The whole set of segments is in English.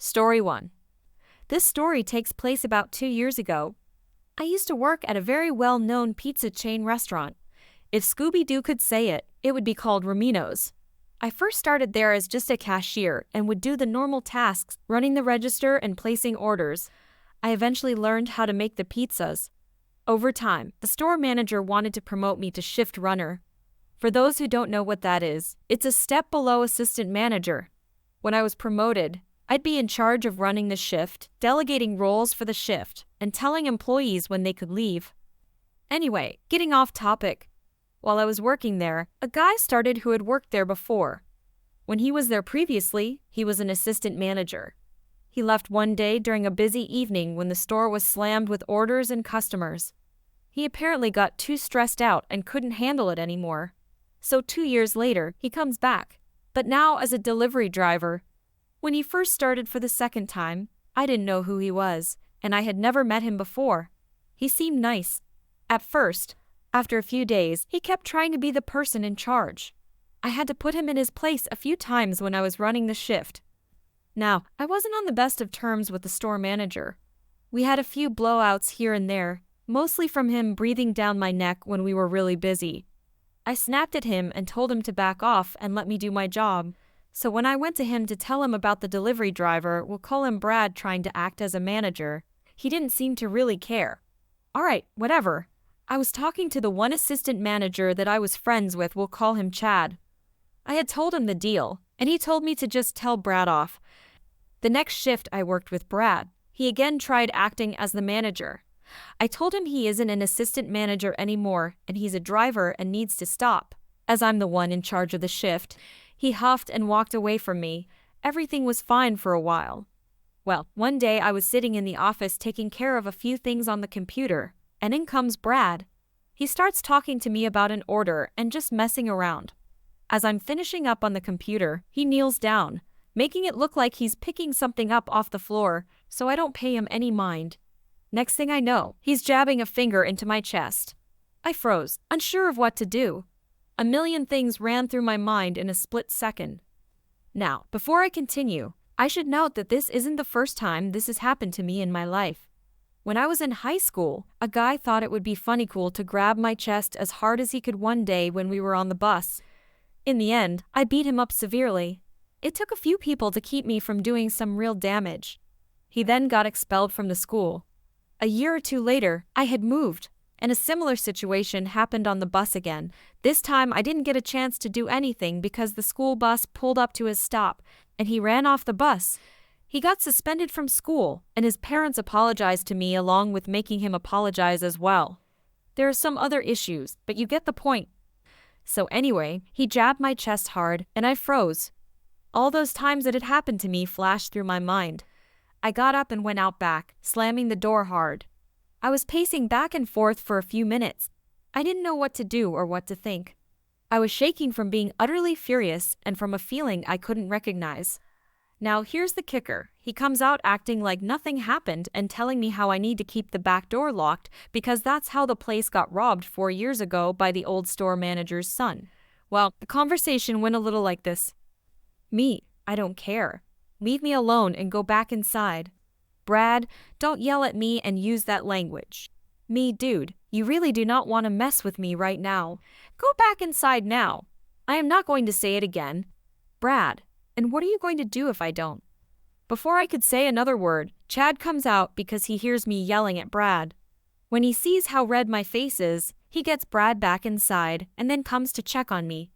Story 1. This story takes place about 2 years ago. I used to work at a very well-known pizza chain restaurant. If Scooby-Doo could say it, it would be called Romino's. I first started there as just a cashier and would do the normal tasks, running the register and placing orders. I eventually learned how to make the pizzas. Over time, the store manager wanted to promote me to shift runner. For those who don't know what that is, it's a step below assistant manager. When I was promoted, I'd be in charge of running the shift, delegating roles for the shift, and telling employees when they could leave. Anyway, getting off topic. While I was working there, a guy started who had worked there before. When he was there previously, he was an assistant manager. He left one day during a busy evening when the store was slammed with orders and customers. He apparently got too stressed out and couldn't handle it anymore. So 2 years later, he comes back, but now as a delivery driver. When he first started for the second time, I didn't know who he was, and I had never met him before. He seemed nice. At first, after a few days, he kept trying to be the person in charge. I had to put him in his place a few times when I was running the shift. Now, I wasn't on the best of terms with the store manager. We had a few blowouts here and there, mostly from him breathing down my neck when we were really busy. I snapped at him and told him to back off and let me do my job. So when I went to him to tell him about the delivery driver, we'll call him Brad, trying to act as a manager, he didn't seem to really care. Alright, whatever. I was talking to the one assistant manager that I was friends with, we'll call him Chad. I had told him the deal, and he told me to just tell Brad off. The next shift I worked with Brad, he again tried acting as the manager. I told him he isn't an assistant manager anymore and he's a driver and needs to stop, as I'm the one in charge of the shift. He huffed and walked away from me. Everything was fine for a while. Well, one day I was sitting in the office taking care of a few things on the computer, and in comes Brad. He starts talking to me about an order and just messing around. As I'm finishing up on the computer, he kneels down, making it look like he's picking something up off the floor, so I don't pay him any mind. Next thing I know, he's jabbing a finger into my chest. I froze, unsure of what to do. A million things ran through my mind in a split second. Now, before I continue, I should note that this isn't the first time this has happened to me in my life. When I was in high school, a guy thought it would be funny cool to grab my chest as hard as he could one day when we were on the bus. In the end, I beat him up severely. It took a few people to keep me from doing some real damage. He then got expelled from the school. A year or two later, I had moved, and a similar situation happened on the bus again. This time I didn't get a chance to do anything because the school bus pulled up to his stop, and he ran off the bus. He got suspended from school, and his parents apologized to me along with making him apologize as well. There are some other issues, but you get the point. So anyway, he jabbed my chest hard, and I froze. All those times it had happened to me flashed through my mind. I got up and went out back, slamming the door hard. I was pacing back and forth for a few minutes. I didn't know what to do or what to think. I was shaking from being utterly furious and from a feeling I couldn't recognize. Now here's the kicker. He comes out acting like nothing happened and telling me how I need to keep the back door locked because that's how the place got robbed 4 years ago by the old store manager's son. Well, the conversation went a little like this. Me, I don't care. Leave me alone and go back inside. Brad, don't yell at me and use that language. Me, dude, you really do not want to mess with me right now. Go back inside now. I am not going to say it again. Brad, and what are you going to do if I don't? Before I could say another word, Chad comes out because he hears me yelling at Brad. When he sees how red my face is, he gets Brad back inside and then comes to check on me.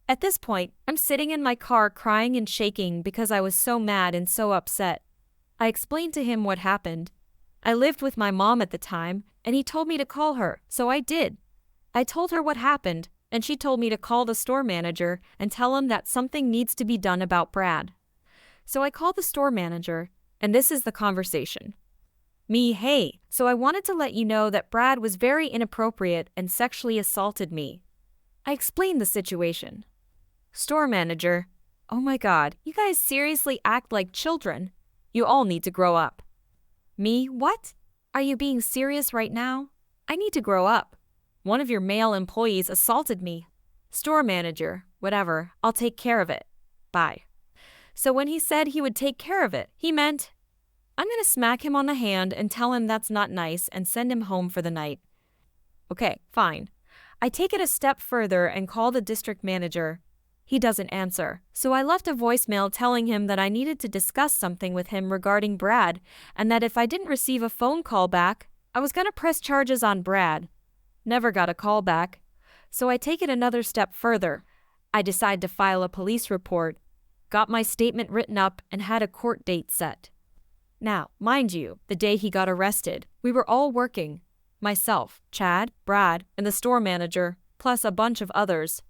At this point, I'm sitting in my car crying and shaking because I was so mad and so upset. I explained to him what happened. I lived with my mom at the time, and he told me to call her, so I did. I told her what happened, and she told me to call the store manager and tell him that something needs to be done about Brad. So I called the store manager, and this is the conversation. Me, hey, so I wanted to let you know that Brad was very inappropriate and sexually assaulted me. I explained the situation. Store manager, oh my God, you guys seriously act like children. You all need to grow up. Me, what? Are you being serious right now? I need to grow up. One of your male employees assaulted me. Store manager, whatever, I'll take care of it. Bye. So when he said he would take care of it, he meant, I'm gonna smack him on the hand and tell him that's not nice and send him home for the night. Okay, fine. I take it a step further and call the district manager. He doesn't answer, so I left a voicemail telling him that I needed to discuss something with him regarding Brad, and that if I didn't receive a phone call back, I was gonna press charges on Brad. Never got a call back. So I take it another step further. I decide to file a police report, got my statement written up, and had a court date set. Now, mind you, the day he got arrested, we were all working. Myself, Chad, Brad, and the store manager, plus a bunch of others.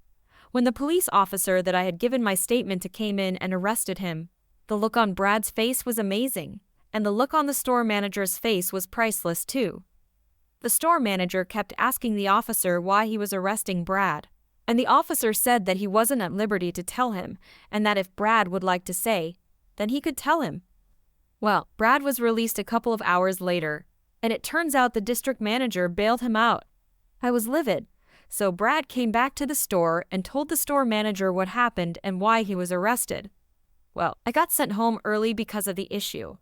When the police officer that I had given my statement to came in and arrested him, the look on Brad's face was amazing, and the look on the store manager's face was priceless too. The store manager kept asking the officer why he was arresting Brad, and the officer said that he wasn't at liberty to tell him, and that if Brad would like to say, then he could tell him. Well, Brad was released a couple of hours later, and it turns out the district manager bailed him out. I was livid, so Brad came back to the store and told the store manager what happened and why he was arrested. Well, I got sent home early because of the issue.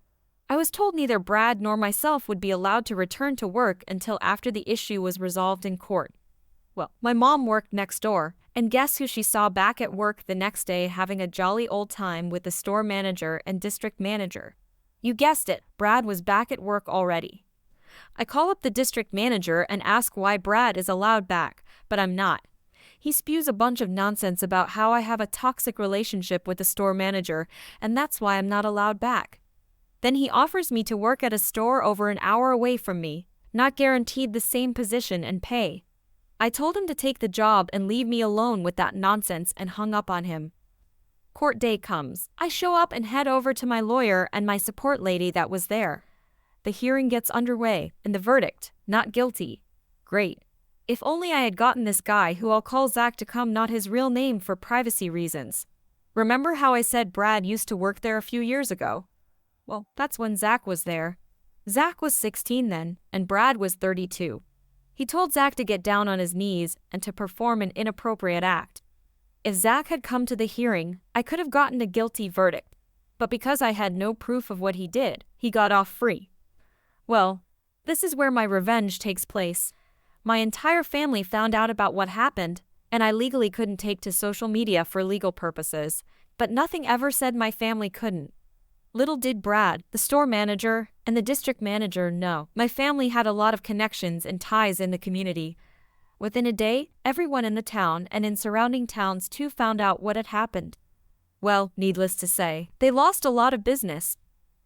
I was told neither Brad nor myself would be allowed to return to work until after the issue was resolved in court. Well, my mom worked next door, and guess who she saw back at work the next day having a jolly old time with the store manager and district manager? You guessed it, Brad was back at work already. I call up the district manager and ask why Brad is allowed back, but I'm not. He spews a bunch of nonsense about how I have a toxic relationship with the store manager, and that's why I'm not allowed back. Then he offers me to work at a store over an hour away from me, not guaranteed the same position and pay. I told him to take the job and leave me alone with that nonsense and hung up on him. Court day comes. I show up and head over to my lawyer and my support lady that was there. The hearing gets underway, and the verdict, not guilty. Great. If only I had gotten this guy who I'll call Zach to come, not his real name for privacy reasons. Remember how I said Brad used to work there a few years ago? Well, that's when Zach was there. Zach was 16 then, and Brad was 32. He told Zach to get down on his knees and to perform an inappropriate act. If Zach had come to the hearing, I could have gotten a guilty verdict. But because I had no proof of what he did, he got off free. Well, this is where my revenge takes place. My entire family found out about what happened, and I legally couldn't take to social media for legal purposes, but nothing ever said my family couldn't. Little did Brad, the store manager, and the district manager know my family had a lot of connections and ties in the community. Within a day, everyone in the town and in surrounding towns too found out what had happened. Well, needless to say, they lost a lot of business.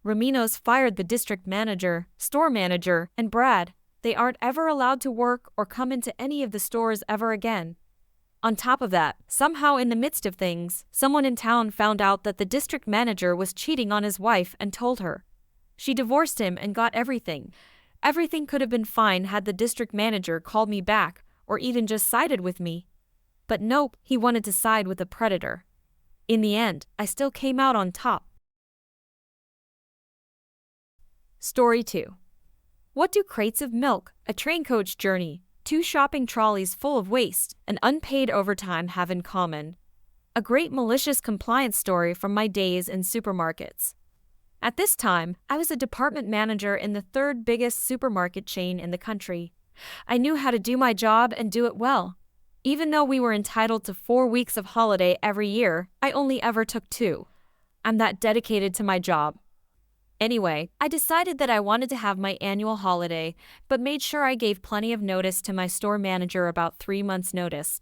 Ramino's fired the district manager, store manager, and Brad. They aren't ever allowed to work or come into any of the stores ever again. On top of that, somehow in the midst of things, someone in town found out that the district manager was cheating on his wife and told her. She divorced him and got everything. Everything could have been fine had the district manager called me back or even just sided with me. But nope, he wanted to side with a predator. In the end, I still came out on top. Story 2. What do crates of milk, a train coach journey, 2 shopping trolleys full of waste, and unpaid overtime have in common? A great malicious compliance story from my days in supermarkets. At this time, I was a department manager in the 3rd biggest supermarket chain in the country. I knew how to do my job and do it well. Even though we were entitled to 4 weeks of holiday every year, I only ever took 2. I'm that dedicated to my job. Anyway, I decided that I wanted to have my annual holiday, but made sure I gave plenty of notice to my store manager, about 3 months' notice.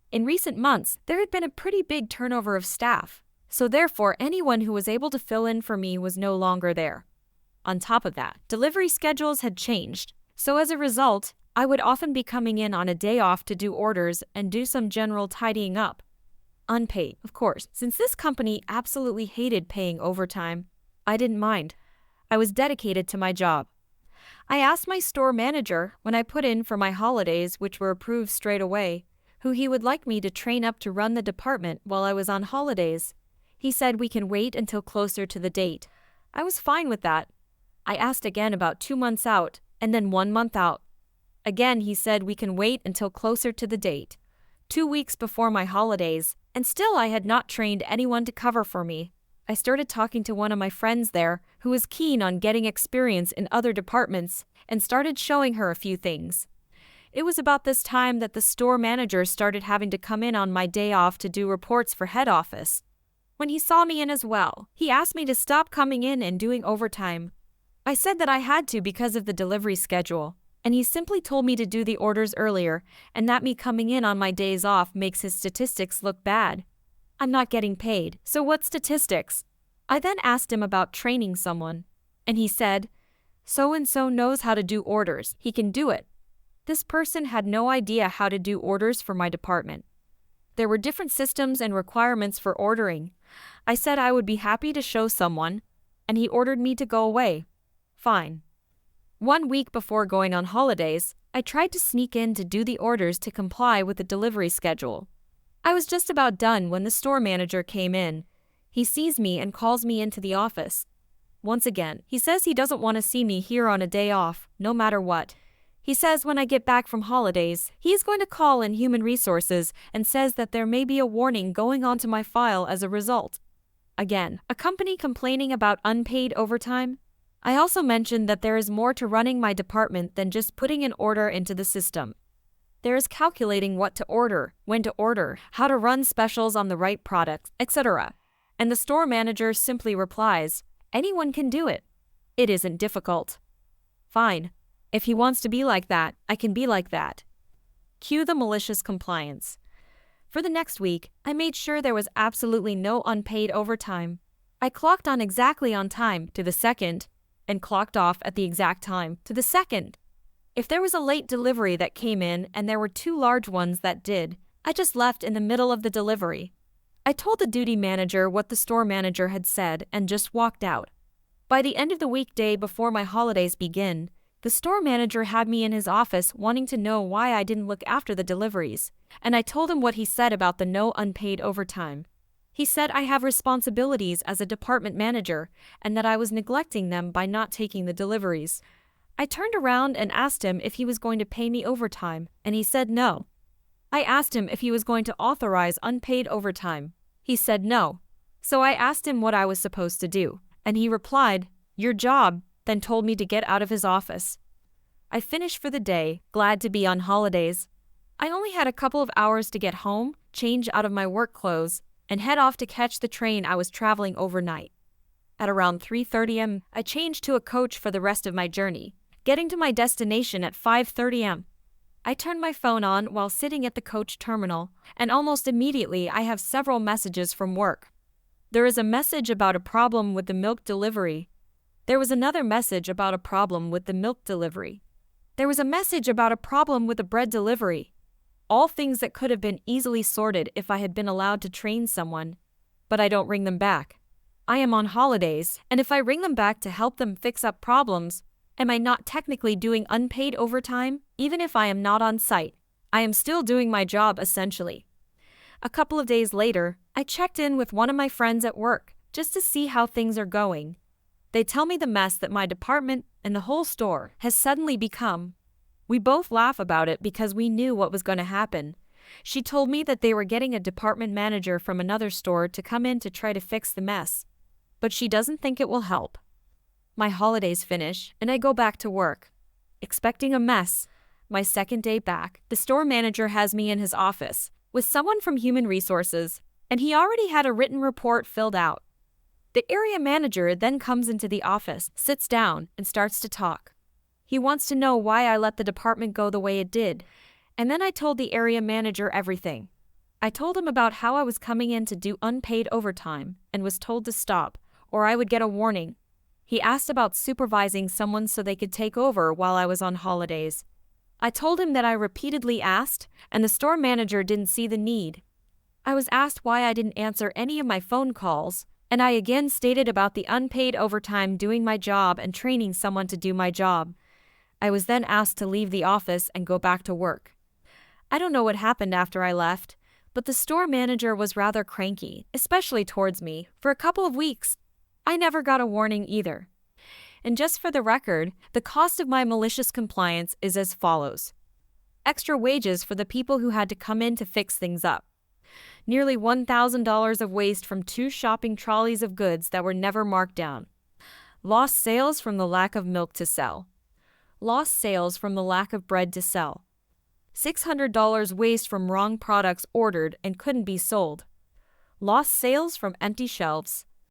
In recent months, there had been a pretty big turnover of staff, so therefore anyone who was able to fill in for me was no longer there. On top of that, delivery schedules had changed, so as a result, I would often be coming in on a day off to do orders and do some general tidying up. Unpaid, of course, since this company absolutely hated paying overtime. I didn't mind. I was dedicated to my job. I asked my store manager, when I put in for my holidays, which were approved straight away, who he would like me to train up to run the department while I was on holidays. He said we can wait until closer to the date. I was fine with that. I asked again about 2 months out, and then 1 month out. Again, he said we can wait until closer to the date. 2 weeks before my holidays, and still I had not trained anyone to cover for me. I started talking to one of my friends there who was keen on getting experience in other departments and started showing her a few things. It was about this time that the store manager started having to come in on my day off to do reports for head office. When he saw me in as well, he asked me to stop coming in and doing overtime. I said that I had to because of the delivery schedule, and he simply told me to do the orders earlier and that me coming in on my days off makes his statistics look bad. I'm not getting paid, so what statistics? I then asked him about training someone, and he said, "So-and-so knows how to do orders, he can do it." This person had no idea how to do orders for my department. There were different systems and requirements for ordering. I said I would be happy to show someone, and he ordered me to go away. Fine. 1 week before going on holidays, I tried to sneak in to do the orders to comply with the delivery schedule. I was just about done when the store manager came in. He sees me and calls me into the office. Once again, he says he doesn't want to see me here on a day off, no matter what. He says when I get back from holidays, he is going to call in human resources and says that there may be a warning going onto my file as a result. Again, a company complaining about unpaid overtime? I also mentioned that there is more to running my department than just putting an order into the system. There is calculating what to order, when to order, how to run specials on the right products, etc. And the store manager simply replies, "Anyone can do it. It isn't difficult." Fine. If he wants to be like that, I can be like that. Cue the malicious compliance. For the next week, I made sure there was absolutely no unpaid overtime. I clocked on exactly on time to the second, and clocked off at the exact time to the second. If there was a late delivery that came in and there were 2 large ones that did, I just left in the middle of the delivery. I told the duty manager what the store manager had said and just walked out. By the end of the weekday before my holidays begin, the store manager had me in his office wanting to know why I didn't look after the deliveries, and I told him what he said about the no unpaid overtime. He said I have responsibilities as a department manager and that I was neglecting them by not taking the deliveries. I turned around and asked him if he was going to pay me overtime, and he said no. I asked him if he was going to authorize unpaid overtime. He said no. So I asked him what I was supposed to do, and he replied, "Your job," then told me to get out of his office. I finished for the day, glad to be on holidays. I only had a couple of hours to get home, change out of my work clothes, and head off to catch the train I was traveling overnight. At around 3:30 am, I changed to a coach for the rest of my journey, getting to my destination at 5:30 am. I turned my phone on while sitting at the coach terminal, and almost immediately I have several messages from work. There is a message about a problem with the milk delivery. There was another message about a problem with the milk delivery. There was a message about a problem with the bread delivery. All things that could have been easily sorted if I had been allowed to train someone. But I don't ring them back. I am on holidays, and if I ring them back to help them fix up problems, am I not technically doing unpaid overtime? Even if I am not on site, I am still doing my job essentially. A couple of days later, I checked in with one of my friends at work, just to see how things are going. They tell me the mess that my department and the whole store has suddenly become. We both laugh about it because we knew what was going to happen. She told me that they were getting a department manager from another store to come in to try to fix the mess. But she doesn't think it will help. My holidays finish, and I go back to work. Expecting a mess. My second day back, the store manager has me in his office with someone from Human Resources, and he already had a written report filled out. The area manager then comes into the office, sits down, and starts to talk. He wants to know why I let the department go the way it did, and then I told the area manager everything. I told him about how I was coming in to do unpaid overtime and was told to stop, or I would get a warning. He asked about supervising someone so they could take over while I was on holidays. I told him that I repeatedly asked, and the store manager didn't see the need. I was asked why I didn't answer any of my phone calls, and I again stated about the unpaid overtime doing my job and training someone to do my job. I was then asked to leave the office and go back to work. I don't know what happened after I left, but the store manager was rather cranky, especially towards me, for a couple of weeks. I never got a warning either. And just for the record, the cost of my malicious compliance is as follows. Extra wages for the people who had to come in to fix things up. Nearly $1,000 of waste from 2 shopping trolleys of goods that were never marked down. Lost sales from the lack of milk to sell. Lost sales from the lack of bread to sell. $600 waste from wrong products ordered and couldn't be sold. Lost sales from empty shelves.